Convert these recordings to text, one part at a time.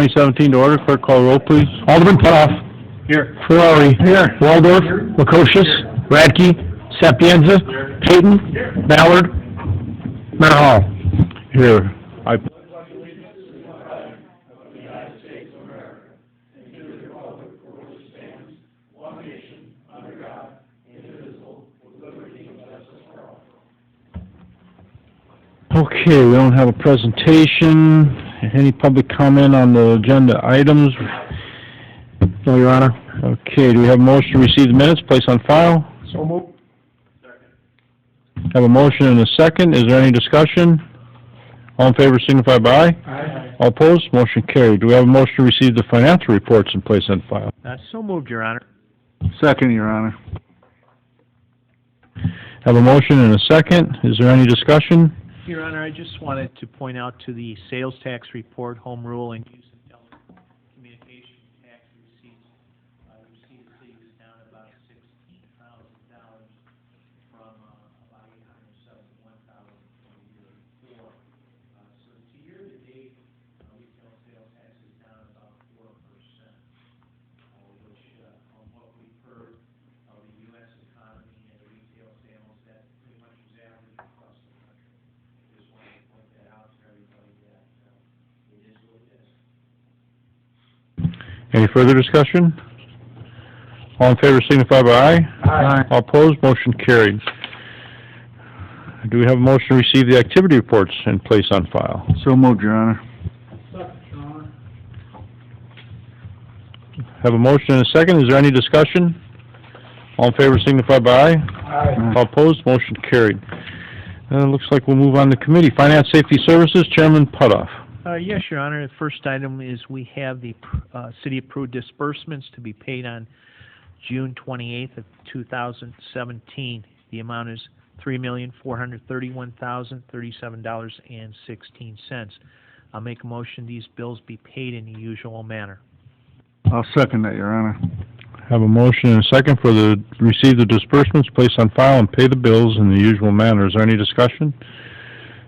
2017 to order. Clerk call roll, please. Alderman Putoff. Here. Ferrari. Here. Waldorf. Lukosius. Radke. Sapienza. Payton. Ballard. Mayor Hall. Here. Okay, we don't have a presentation. Any public comment on the agenda items? No, Your Honor. Okay, do we have a motion to receive the minutes, place on file? So moved. Have a motion and a second. Is there any discussion? All in favor signify by aye. Aye. All opposed, motion carried. Do we have a motion to receive the financial reports and place on file? So moved, Your Honor. Second, Your Honor. Have a motion and a second. Is there any discussion? Your Honor, I just wanted to point out to the sales tax report, home rule, and use of telecommunication tax receipts. Receipt of city is down about $16,000 from about $871,000 from the year before. So to year-to-date, retail sales tax is down about 4%, which from what we've heard of the U.S. economy and the retail sales, that pretty much is average across the country. Just wanted to point that out to everybody that it is what it is. Any further discussion? All in favor signify by aye. Aye. All opposed, motion carried. Do we have a motion to receive the activity reports and place on file? So moved, Your Honor. Have a motion and a second. Is there any discussion? All in favor signify by aye. Aye. All opposed, motion carried. Looks like we'll move on to committee. Finance Safety Services, Chairman Putoff. Yes, Your Honor. The first item is we have the city-approved disbursements to be paid on June 28th of 2017. The amount is $3,431,037.16. I'll make a motion these bills be paid in the usual manner. I'll second that, Your Honor. Have a motion and a second for the receive the disbursements, place on file, and pay the bills in the usual manner. Is there any discussion?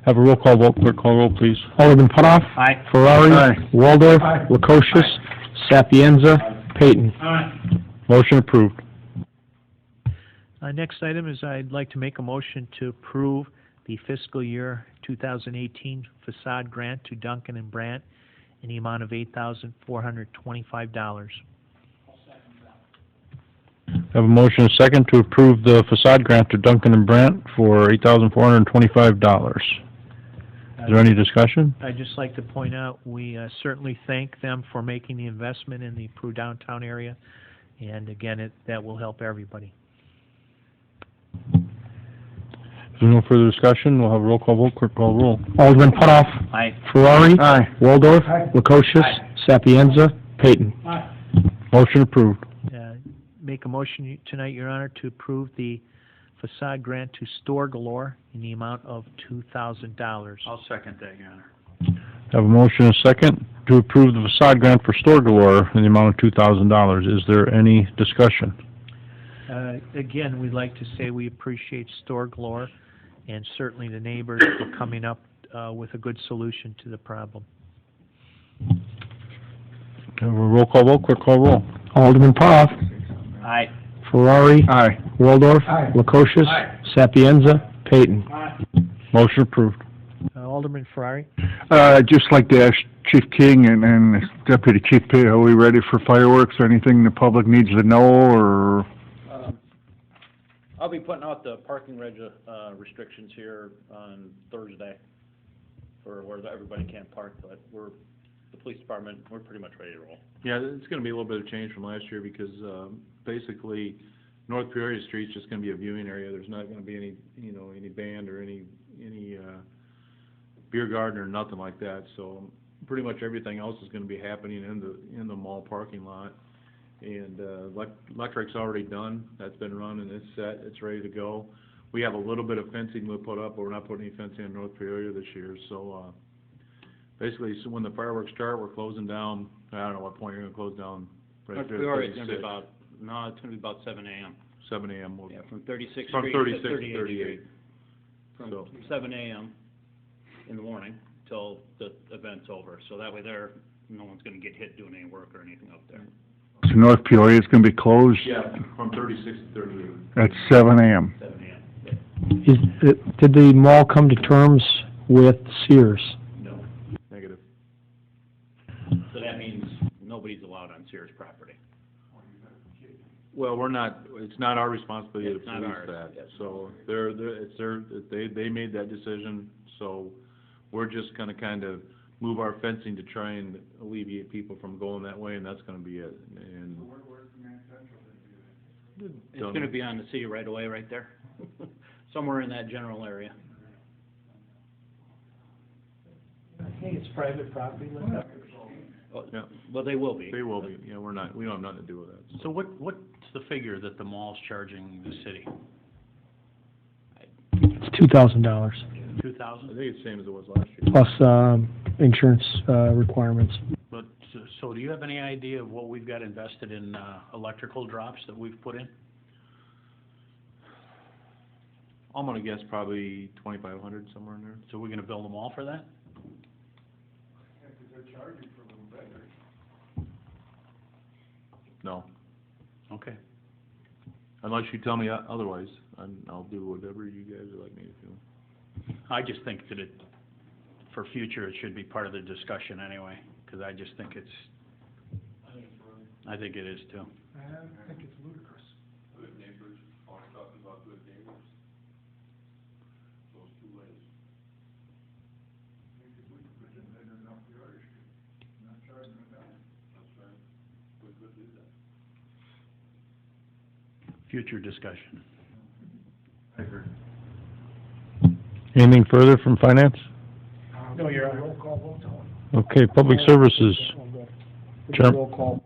Have a roll call vote. Clerk call roll, please. Alderman Putoff. Aye. Ferrari. Aye. Waldorf. Lukosius. Sapienza. Payton. Motion approved. Next item is I'd like to make a motion to approve the fiscal year 2018 facade grant to Duncan and Brandt in the amount of $8,425. Have a motion and a second to approve the facade grant to Duncan and Brandt for $8,425. Is there any discussion? I'd just like to point out, we certainly thank them for making the investment in the Peru downtown area, and again, that will help everybody. If there's no further discussion, we'll have a roll call vote. Clerk call roll. Alderman Putoff. Aye. Ferrari. Aye. Waldorf. Lukosius. Sapienza. Payton. Motion approved. Make a motion tonight, Your Honor, to approve the facade grant to Store Galore in the amount of $2,000. I'll second that, Your Honor. Have a motion and a second to approve the facade grant for Store Galore in the amount of $2,000. Is there any discussion? Again, we'd like to say we appreciate Store Galore and certainly the neighbors for coming up with a good solution to the problem. Have a roll call vote. Clerk call roll. Alderman Putoff. Aye. Ferrari. Aye. Waldorf. Lukosius. Sapienza. Payton. Motion approved. Alderman Ferrari. I'd just like to ask Chief King and Deputy Chief Pitt, are we ready for fireworks or anything the public needs to know, or? I'll be putting out the parking restrictions here on Thursday for where everybody can't park, but the police department, we're pretty much ready to roll. Yeah, it's going to be a little bit of change from last year because basically North Peoria Street's just going to be a viewing area. There's not going to be any, any band or any beer garden or nothing like that. So pretty much everything else is going to be happening in the mall parking lot. And electric's already done. That's been run and it's set. It's ready to go. We have a little bit of fencing we'll put up, but we're not putting any fencing in North Peoria this year. So basically, so when the fireworks start, we're closing down. I don't know what point you're going to close down. North Peoria is going to be about 7 a.m. 7 a.m. Yeah, from 36th From Street 36 to to 38th 38. Street. From So 7 a.m. in the morning till the event's over. So that way they're no one's gonna get hit doing any work or anything up there. So North Peoria is gonna be closed Yeah, from 36 to 38, at 7 AM. 7 AM. Did the mall come to terms with Sears? No, negative. So that means nobody's allowed on Sears property. Well, we're not, it's not our responsibility to It's not police ours, that. yes. So they made that decision, so we're just gonna kind of move our fencing to try and alleviate people from going that way, and that's gonna be it, and. It's gonna be on the city right away, right there, somewhere in that general area. I think it's private property, Linda. Oh, Yeah. well, they will be. They will be, yeah, we don't have nothing to do with that. So what's the figure that the mall's charging the city? It's $2,000 Two I thousand? think it's the same as it was last year. plus, insurance, requirements. But, so do you have any idea of what we've got invested in, electrical drops that we've put in? I'm gonna guess probably 2,500, somewhere in there. So we're gonna build them all for that? No, Okay. unless you tell me otherwise, I'll do whatever you guys would like me to do. I just think that for future, it should be part of the discussion anyway, because I just think I think it is too. I think it's ludicrous. Good neighbors, always talking about good neighbors. Those two ways. That's right. We could do that. Future discussion. I agree. Anything further from finance? No, you're on. Roll call vote. Okay, public services, Chair- Roll call.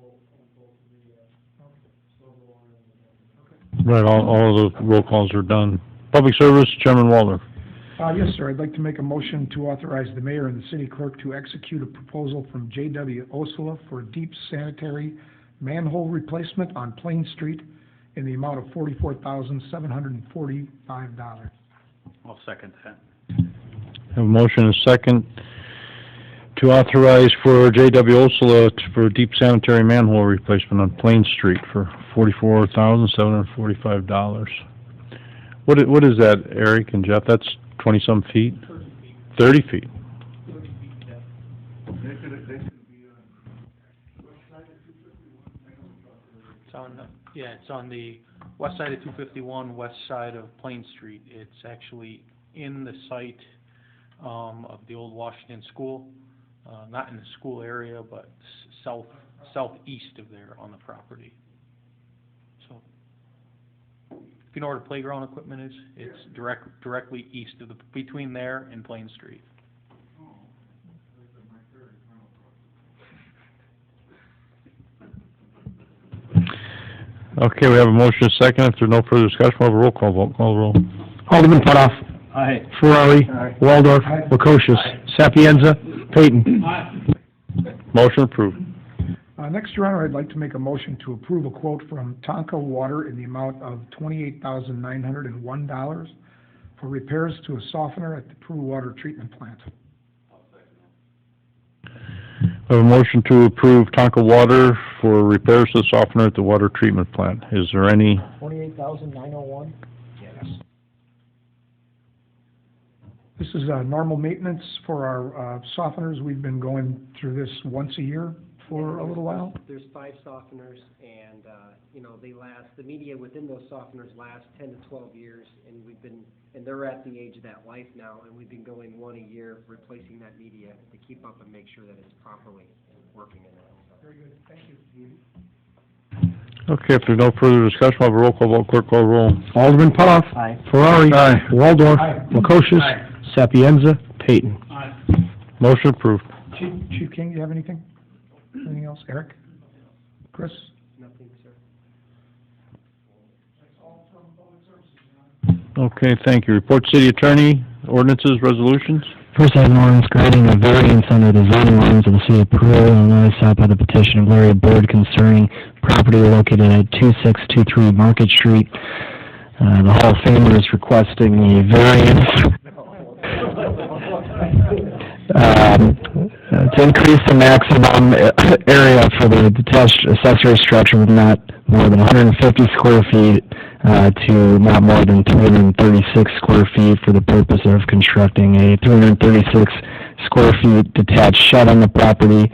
right, all of the roll calls are done. Public service, Chairman Walner. Yes, sir. I'd like to make a motion to authorize the mayor and the city clerk to execute a proposal from J.W. Osula for a deep sanitary manhole replacement on Plain Street in the amount of $44,745. I'll second that. Have a motion and a second to authorize for J.W. Osula for deep sanitary manhole replacement on Plain Street for $44,745. What is that, Eric and Jeff? That's 20-some feet? 30 feet. It's on the west side of 251, west side of Plain Street. It's actually in the site, of the old Washington School, not in the school area, but southeast of there on the property. So, if you know where the playground equipment is, it's directly east of between there and Plain Street. Okay, we have a motion and a second. If there's no further discussion, we'll have a roll call vote. Call the roll. Alderman Putoff. Aye. Ferrari. Waldorf. Lukosius. Sapienza. Peyton. Motion approved. Next, Your Honor, I'd like to make a motion to approve a quote from Tonka Water in the amount of $28,901 for repairs to a softener at the Peru Water Treatment Plant. We have a motion to approve Tonka Water for repairs to the softener at the water treatment plant. Is there any, $28,901? Yes. This is normal maintenance for our softeners. We've been going through this once a year for a little while. There's 5 softeners, and, they last, the media within those softeners last 10 to 12 years, and they're at the age of that life now, and we've been going one a year, replacing that media to keep up and make sure that it's properly working in that. Very good, thank you. okay, if there's no further discussion, we'll have a roll call vote. Clerk call the roll. Alderman Putoff. Aye. Ferrari. Aye. Waldorf. Aye. Lukosius. Sapienza. Peyton. Motion approved. Chief King, do you have anything? Anything else? Eric? Chris? Nothing, sir. Okay, thank you. Report city attorney, ordinances, resolutions. First, I have an ordinance granting a variance under the zoning ordinance of the city of Peru, Illinois, sought by the petition of Larry Bird concerning property located at 2623 Market Street. The Hall of Famer is requesting the variance To increase the maximum area for the detached accessory structure with not more than 150 square feet to not more than 336 square feet for the purpose of constructing a 336 square feet detached shed on the property.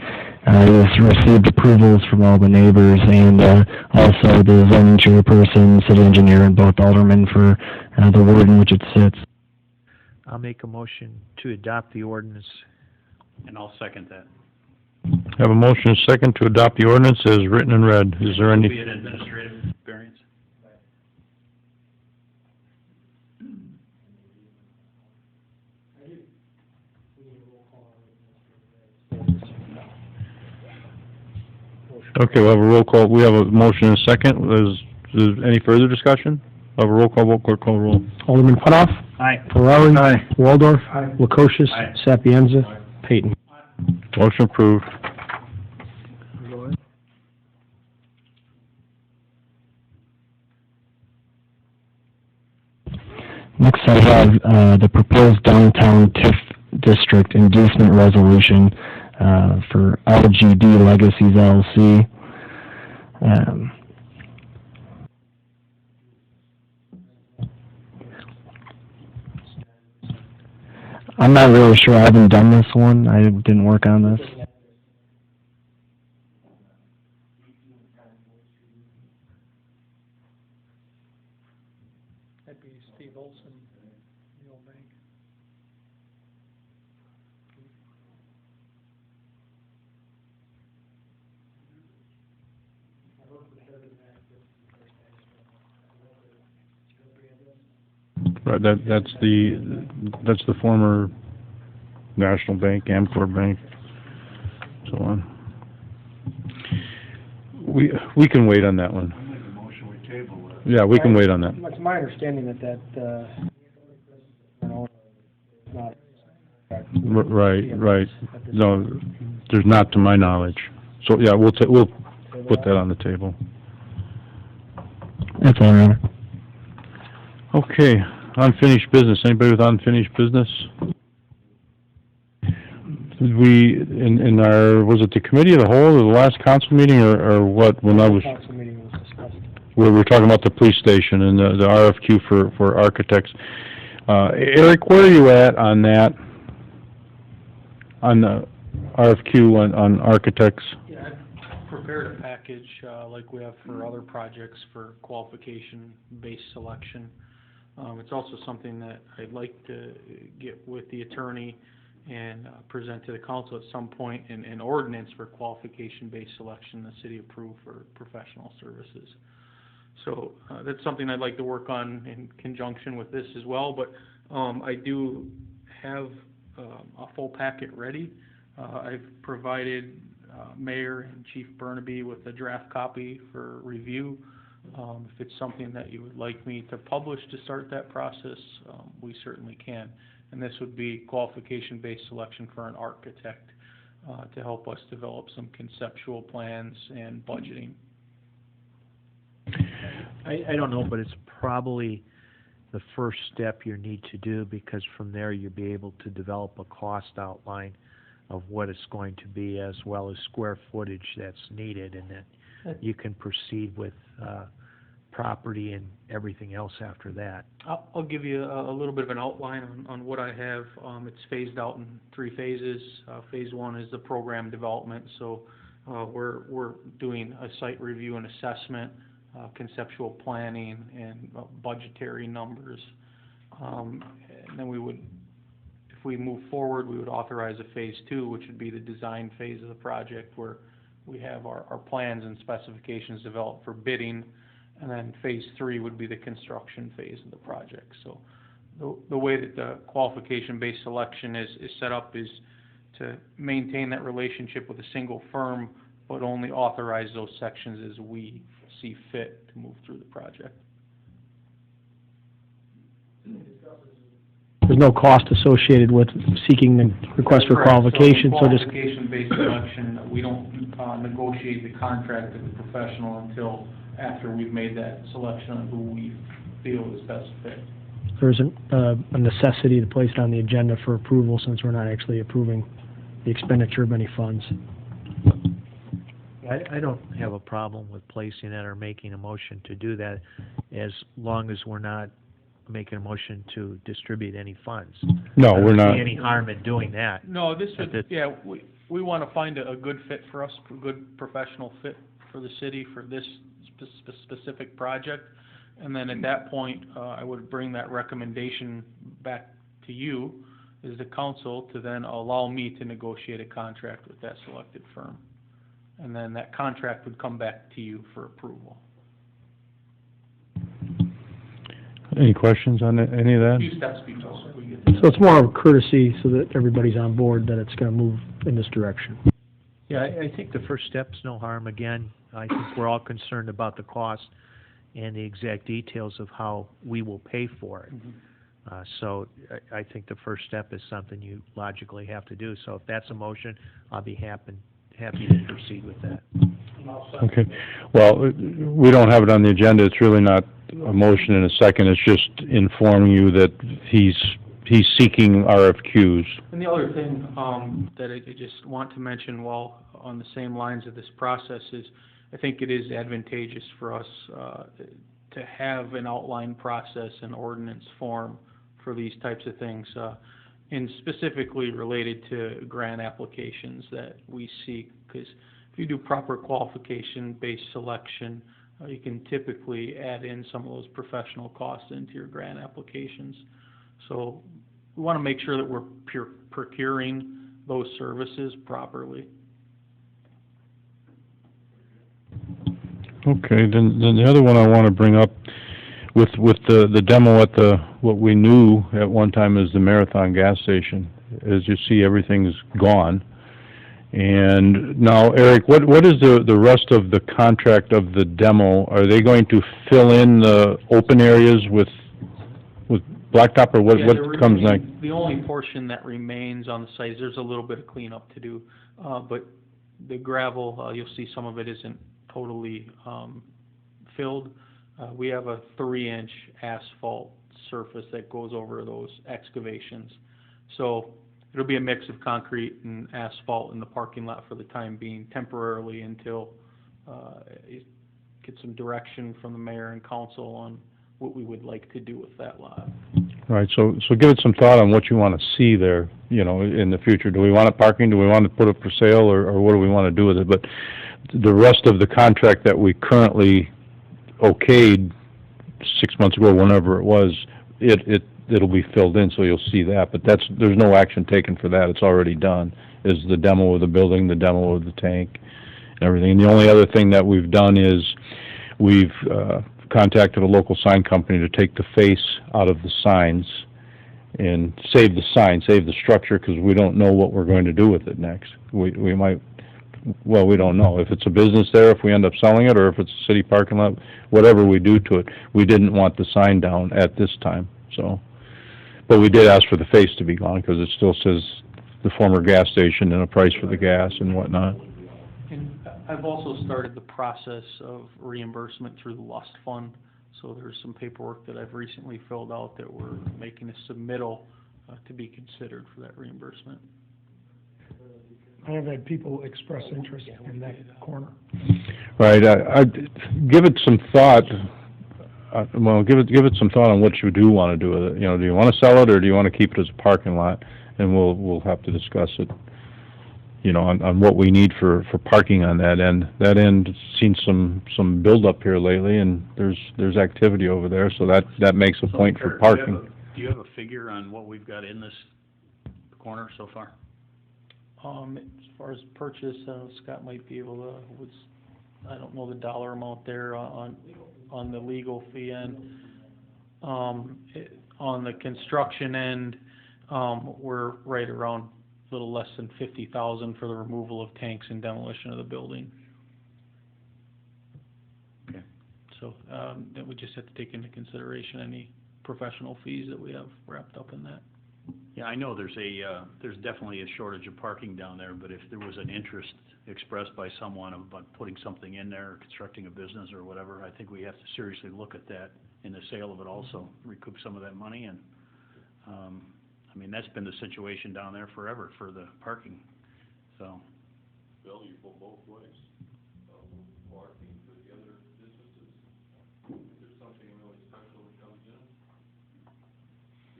He's received approvals from all the neighbors and also the zoning chairperson, city engineer, and both aldermen for the ward in which it sits. I'll make a motion to adopt the ordinance. And I'll second that. Have a motion and a second to adopt the ordinance as written and read. Is there any? Be an administrative variance. Okay, we'll have a roll call. We have a motion and a second. Is any further discussion? We'll have a roll call vote. Clerk call the roll. Alderman Putoff. Aye. Ferrari. Aye. Waldorf. Aye. Lukosius. Aye. Sapienza. Payton. Motion approved. Next, I have the proposed downtown TIF district inducement resolution for LGD Legacies LLC. I'm not really sure. I haven't done this one. I didn't work on this. That'd be Steve Olson, Neil Bank. Right, that's the former National Bank, Amcor Bank, so on. We can wait on that one. I make a motion, we table it. Yeah, we can wait on that. It's my understanding that not. Right. No, there's not to my knowledge. So, yeah, we'll put that on the table. That's all right. Okay, unfinished business. Anybody with unfinished business? We, in our, was it the committee of the whole, or the last council meeting, or what, when I was, Council meeting was discussed. we were talking about the police station and the RFQ for architects. Eric, where are you at on that? On the RFQ on architects? Yeah, I've prepared a package, like we have for other projects for qualification-based selection. It's also something that I'd like to get with the attorney and present to the council at some point, an ordinance for qualification-based selection the city approved for professional services. So that's something I'd like to work on in conjunction with this as well, but I do have a full packet ready. I've provided Mayor and Chief Burnaby with a draft copy for review. If it's something that you would like me to publish to start that process, we certainly can. And this would be qualification-based selection for an architect to help us develop some conceptual plans and budgeting. I don't know, but it's probably the first step you need to do, because from there you'll be able to develop a cost outline of what it's going to be, as well as square footage that's needed, and then you can proceed with property and everything else after that. I'll give you a little bit of an outline on what I have. It's phased out in 3 phases. Phase 1 is the program development, so we're doing a site review and assessment, conceptual planning, and budgetary numbers. And then we would, if we move forward, we would authorize a phase 2, which would be the design phase of the project, where we have our plans and specifications developed for bidding. And then phase 3 would be the construction phase of the project. So the way that the qualification-based selection is set up is to maintain that relationship with a single firm, but only authorize those sections as we see fit to move through the project. There's no cost associated with seeking the request for qualification, so just... Qualification-based selection, we don't negotiate the contract with the professional until after we've made that selection on who we feel is best fit. There's a necessity to place it on the agenda for approval, since we're not actually approving the expenditure of any funds. I don't have a problem with placing that or making a motion to do that, as long as we're not making a motion to distribute any funds. No, I don't we're not. see any harm in doing that. No, this But would, yeah, we want to find a good fit for us, a good professional fit for the city for this specific project. And then at that point, I would bring that recommendation back to you as the council to then allow me to negotiate a contract with that selected firm. And then that contract would come back to you for approval. Any questions on any of that? Few steps before we get to So it's more of a courtesy so that everybody's on board that it's gonna move in this direction. Yeah, I think the first step's no harm. Again, I think we're all concerned about the cost and the exact details of how we will pay for it. So I think the first step is something you logically have to do. So if that's a motion, I'll be happy to proceed with that. Okay. Well, we don't have it on the agenda. It's really not a motion in a second. It's just informing you that he's seeking RFQs. And the other thing that I just want to mention while on the same lines of this process is I think it is advantageous for us to have an outline process and ordinance form for these types of things, and specifically related to grant applications that we seek, because if you do proper qualification-based selection, you can typically add in some of those professional costs into your grant applications. So we want to make sure that we're procuring those services properly. Okay, then the other one I want to bring up with the demo at what we knew at one time as the Marathon gas station. As you see, everything's gone. And now, Eric, what is the rest of the contract of the demo? Are they going to fill in the open areas with blacktop, or what comes next? The only portion that remains on the site, there's a little bit of cleanup to do, but the gravel, you'll see some of it isn't totally filled. We have a 3-inch asphalt surface that goes over those excavations. So it'll be a mix of concrete and asphalt in the parking lot for the time being, temporarily, until get some direction from the mayor and council on what we would like to do with that lot. Right, so give it some thought on what you want to see there, in the future. Do we want it parking? Do we want to put it for sale, or what do we want to do with it? But the rest of the contract that we currently okayed 6 months ago, whenever it was, it'll be filled in, so you'll see that. But there's no action taken for that. It's already done. Is the demo of the building, the demo of the tank, and everything. And the only other thing that we've done is we've contacted a local sign company to take the face out of the signs and save the sign, save the structure, because we don't know what we're going to do with it next. We might. Well, we don't know. If it's a business there, if we end up selling it, or if it's a city parking lot, whatever we do to it, we didn't want the sign down at this time, so. But we did ask for the face to be gone, because it still says the former gas station and a price for the gas and whatnot. And I've also started the process of reimbursement through the Lust Fund, so there's some paperwork that I've recently filled out that we're making a submittal to be considered for that reimbursement. I have had people express interest in that corner. Right, I'd give it some thought. Give it some thought on what you do want to do with it. Do you want to sell it, or do you want to keep it as a parking lot? And we'll have to discuss it, on what we need for parking on that end. That end has seen some build-up here lately, and there's activity over there, so that makes a point for parking. Do you have a figure on what we've got in this corner so far? As far as purchase, Scott might be able to, I don't know the dollar amount there on the legal fee end. On the construction end, we're right around a little less than $50,000 for the removal of tanks and demolition of the building. Okay. So then we just have to take into consideration any professional fees that we have wrapped up in that. Yeah, I know there's definitely a shortage of parking down there, but if there was an interest expressed by someone about putting something in there, or constructing a business or whatever, I think we have to seriously look at that in the sale of it also, recoup some of that money. And, that's been the situation down there forever for the parking. so. Bill, you go both ways. Parking for the other businesses, if there's something really special that comes in,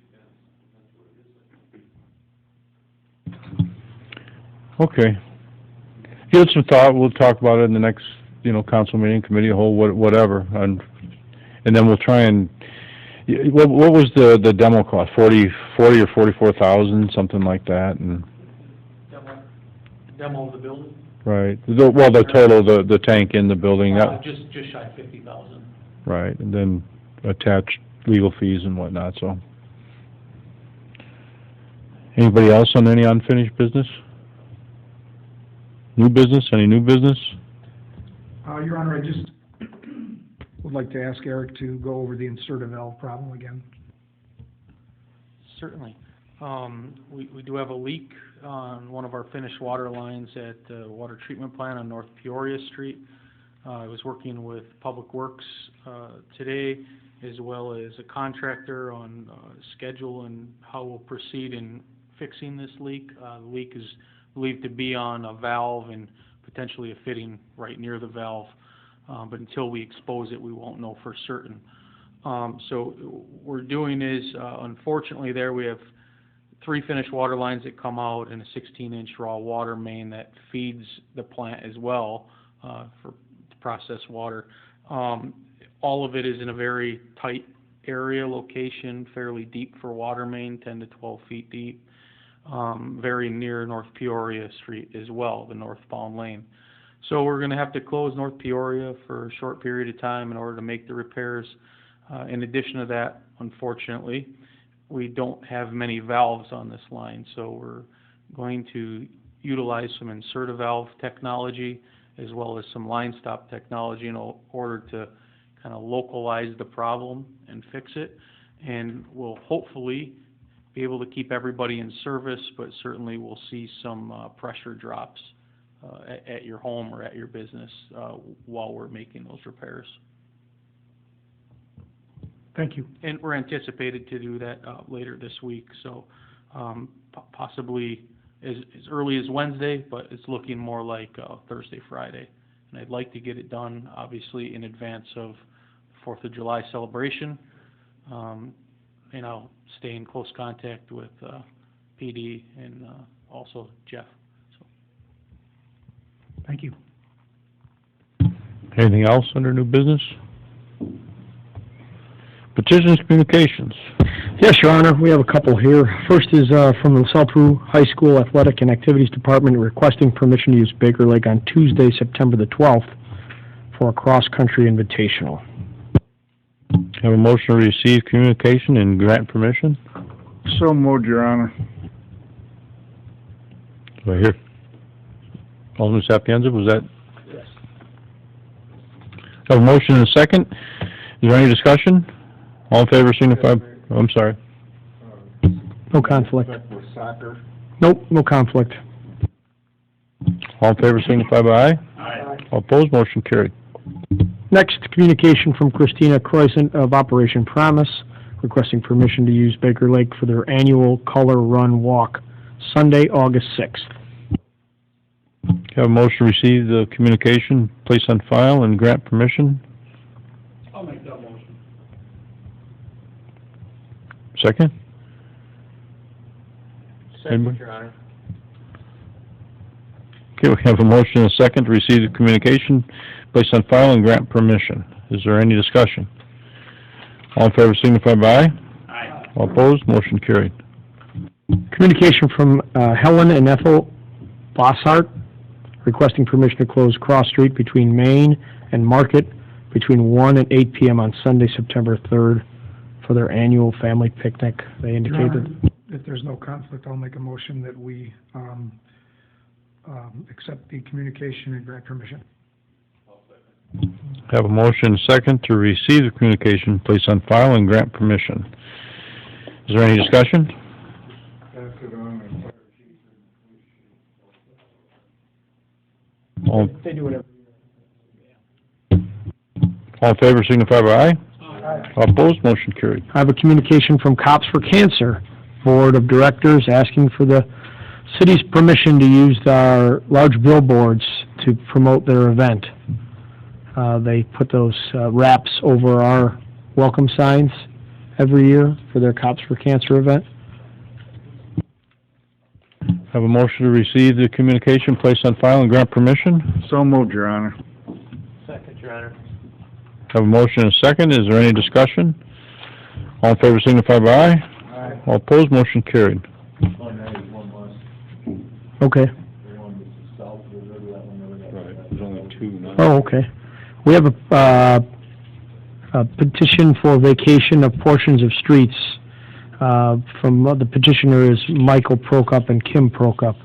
depends what it is. Okay. Give it some thought, we'll talk about it in the next, council meeting, committee, whole, whatever, and then we'll try and, what was the demo cost, 40 or 44,000, something like that, and, Demo of the building? right, the total, the tank in the building, that, Just shy of 50,000. right, and then attached legal fees and whatnot, so. Anybody else on any unfinished business? New business, any new business? Your Honor, I just would like to ask Eric to go over the insert a valve problem again. Certainly. We do have a leak on one of our finished water lines at the water treatment plant on North Peoria Street. I was working with Public Works today, as well as a contractor on schedule and how we'll proceed in fixing this leak. The leak is believed to be on a valve and potentially a fitting right near the valve, but until we expose it, we won't know for certain. So what we're doing is, unfortunately there we have 3 finished water lines that come out and a 16-inch raw water main that feeds the plant as well for processed water. All of it is in a very tight area location, fairly deep for water main, 10 to 12 feet deep. Very near North Peoria Street as well, the northbound lane. So we're going to have to close North Peoria for a short period of time in order to make the repairs. In addition to that, unfortunately, we don't have many valves on this line, so we're going to utilize some insert-a-valve technology as well as some line stop technology in order to kind of localize the problem and fix it. And we'll hopefully be able to keep everybody in service, but certainly we'll see some pressure drops at your home or at your business while we're making those repairs. Thank you. And we're anticipated to do that later this week, so possibly as early as Wednesday, but it's looking more like Thursday, Friday. And I'd like to get it done, obviously, in advance of the 4th of July celebration. And I'll stay in close contact with PD and also Jeff. So. Thank you. Anything else under new business? Petitions, communications. Yes, Your Honor, we have a couple here. First is from the South Peru High School Athletic and Activities Department requesting permission to use Baker Lake on Tuesday, September the 12th for a cross-country invitational. Have a motion to receive communication and grant permission? So moved, Your Honor. Do I hear? Alderman Sapienza, was that? Yes. Have a motion and a second. Is there any discussion? All in favor signify, I'm sorry. No conflict. With soccer. Nope, no conflict. All in favor signify by aye. Aye. All opposed, motion carried. Next, communication from Christina Croissant of Operation Promise, requesting permission to use Baker Lake for their annual Color Run Walk, Sunday, August 6th. Have a motion to receive the communication, place on file, and grant permission? I'll make that motion. Second? Second, Your Honor. Okay, we have a motion and a second to receive the communication, place on file, and grant permission. Is there any discussion? All in favor signify by aye. Aye. All opposed, motion carried. Communication from Helen and Ethel Bossart, requesting permission to close Cross Street between Main and Market between 1 and 8 p.m. on Sunday, September 3rd for their annual family picnic. They Your indicated. Honor, if there's no conflict, I'll make a motion that we accept the communication and grant permission. Have a motion and a second to receive the communication, place on file, and grant permission. Is there any discussion? Pass it on and fire chief. All They do whatever. all in favor signify by aye. All opposed, motion carried. I have a communication from Cops for Cancer Board of Directors asking for the city's permission to use our large billboards to promote their event. They put those wraps over our welcome signs every year for their Cops for Cancer event. Have a motion to receive the communication, place on file, and grant permission. So moved, Your Honor. Second, Your Honor. Have a motion and a second. Is there any discussion? All in favor signify by aye. Aye. All opposed, motion carried. On that is one last, Okay. the one that's south of the river, that one never got. Right, there's only two now. Oh, okay. We have a petition for vacation of portions of streets, from, the petitioner is Michael Prokop and Kim Prokop.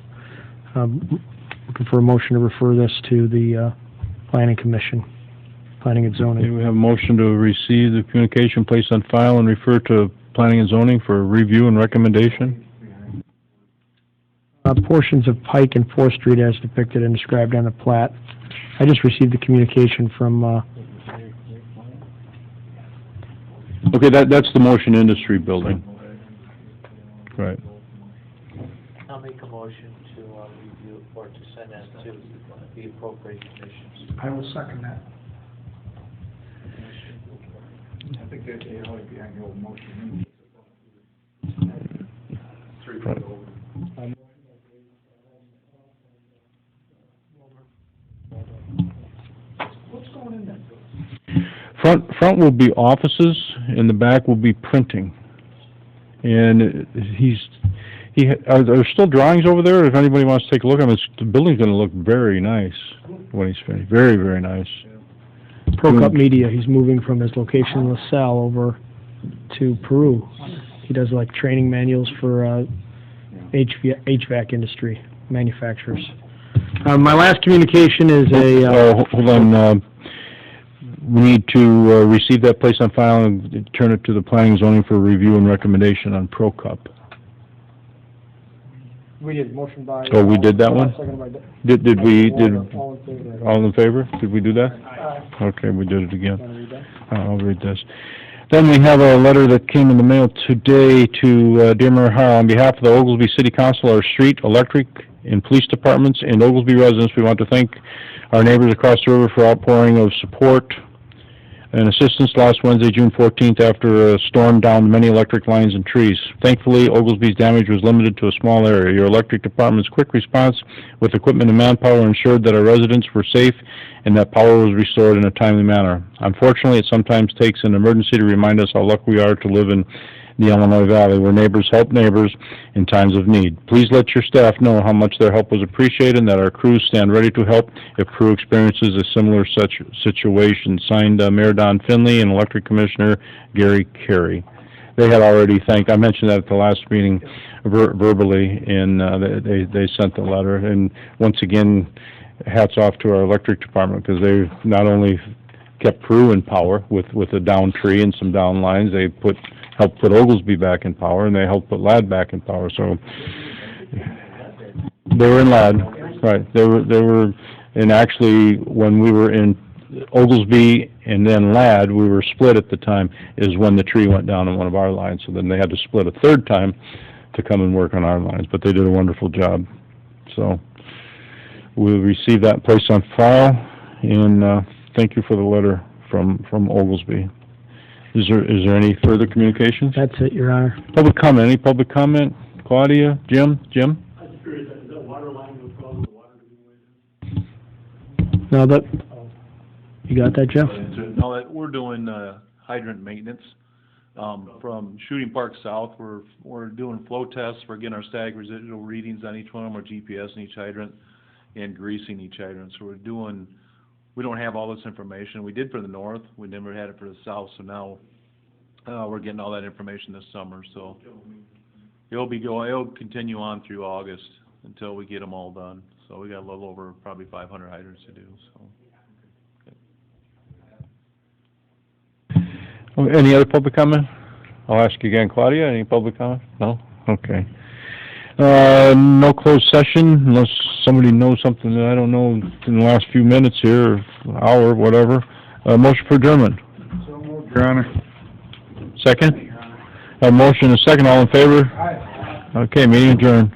Looking for a motion to refer this to the, Planning Commission, Planning and Okay, Zoning. we have a motion to receive the communication, place on file, and refer to planning and zoning for review and recommendation. Portions of Pike and Fourth Street as depicted and described on the plat. I just received the communication from, Okay, that's the Motion Industry Building. Right. I'll make a motion to review or to send that to the appropriate commissions. I will second that. I think that's the annual motion. Right. What's going in that building? Front will be offices, and the back will be printing. And are there still drawings over there? If anybody wants to take a look, I mean, the building's gonna look very nice when he's finished. Very, very nice. Prokop Media. He's moving from his location in LaSalle over to Peru. He does like training manuals for HVAC industry manufacturers. My last communication is Hold on, we need to receive that, place on file, and turn it to the planning and zoning for review and recommendation on Prokop. we did motion by. Oh, we did that one? Second by. Did we, All in favor. all in favor? Did we do that? Aye. Okay, we did it again. Want to read that? I'll read this. Then we have a letter that came in the mail today to Dear Mayor Harrell. On behalf of the Oglesby City Council, our street, electric, and police departments, and Oglesby residents, we want to thank our neighbors across the river for outpouring of support and assistance last Wednesday, June 14th, after a storm downed many electric lines and trees. Thankfully, Oglesby's damage was limited to a small area. Your electric department's quick response with equipment and manpower ensured that our residents were safe and that power was restored in a timely manner. Unfortunately, it sometimes takes an emergency to remind us how lucky we are to live in the Illinois Valley, where neighbors help neighbors in times of need. Please let your staff know how much their help was appreciated and that our crews stand ready to help if crew experiences a similar such situation. Signed, Mayor Don Finley and Electric Commissioner Gary Carey. They had already thanked, I mentioned that at the last meeting verbally, and they sent the letter. And once again, hats off to our electric department, because they not only kept Peru in power with a down tree and some down lines, they helped put Oglesby back in power, and they helped put Ladd back in power. So they were in Ladd, right? They were, and actually when we were in Oglesby and then Ladd, we were split at the time, is when the tree went down on one of our lines. So then they had to split a third time to come and work on our lines, but they did a wonderful job. So we'll receive that, place on file, and thank you for the letter from Oglesby. Is there any further communications? That's it, Your Honor. Public comment, any public comment? Claudia, Jim? I was curious, is that water line was causing the water to be wasted? Now that, you got that, Jeff? Now that we're doing hydrant maintenance, from Shooting Park South, we're doing flow tests, we're getting our static residual readings on each one of them, our GPS in each hydrant, and greasing each hydrant. So we don't have all this information. We did for the north, we never had it for the south, so now we're getting all that information this summer, so it'll continue on through August until we get them all done. So we got a little over probably 500 hydrants to do, so. Any other public comment? I'll ask you again, Claudia, any public comment? No? Okay. No closed session unless somebody knows something that I don't know in the last few minutes here, or hour, whatever. Motion for adjournment. So moved, Your Honor. Second? A motion and a second, all in favor? Aye. Okay, meeting adjourned.